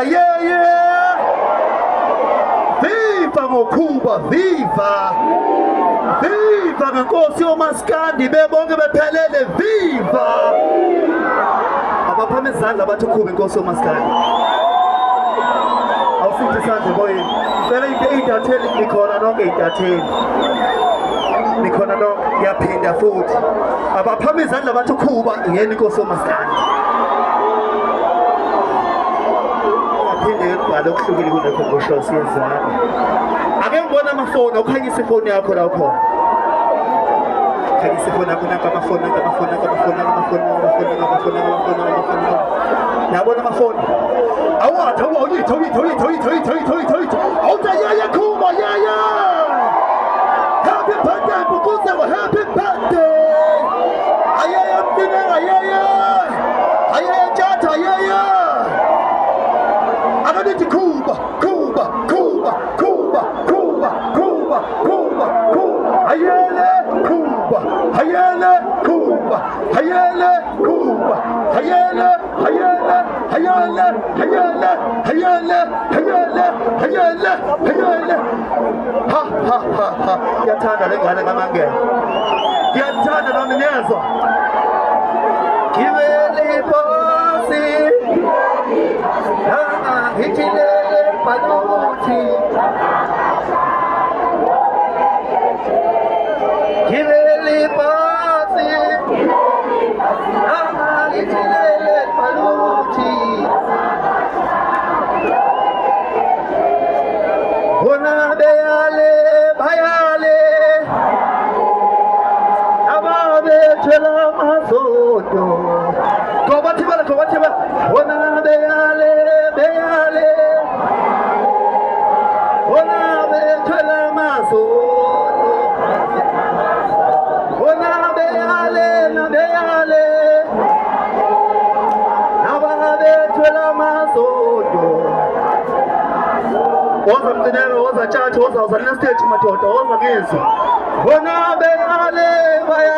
yeah, yeah. Viva ngokuba, viva. Viva ngenkosi yomaskandi bebonke bephelele, viva. Abaphame izandla bathi kuba inkosi yomaskandi. Awusithi isandla boyini. Cela iy'ntatheli nikhona nonke iy'ntatheli. Nikhona nonke ngiyaphinda futhi. Abaphame izandla bathi kuba yena inkosi yomaskandi. Phinde ukubhala okuhlukile kunakho kusho siyezana. Ake ngibona amafoni, awukhanyisa ifoni yakho la khona. Khanyisa ifoni yakho nakho amafoni. Yabona amafoni. Awathi awuyithi. Awuthi yaya Kuba yaya. Happy birthday Bukuzeba, happy birthday. Ayaya mdina ayaya. Ayaya Tata ayaya. Akadithi Kuba. Hayele Kuba. Ha. Ngiyathanda lengane kaMangela. Ngiyathanda nami niyezwa. Gibele phansi. Ngijilele phanuthi. Gibele phansi. Ngijilele phanuthi. Bona bayale. Ababe tshela masoto. Kobathibala. Bona bayale. Bona betshela masoto. Bona bayale. Ababe tshela masoto. Woza mcinelo, woza tshata, woza next stage madoda, woza ngizwi. Bona bayale.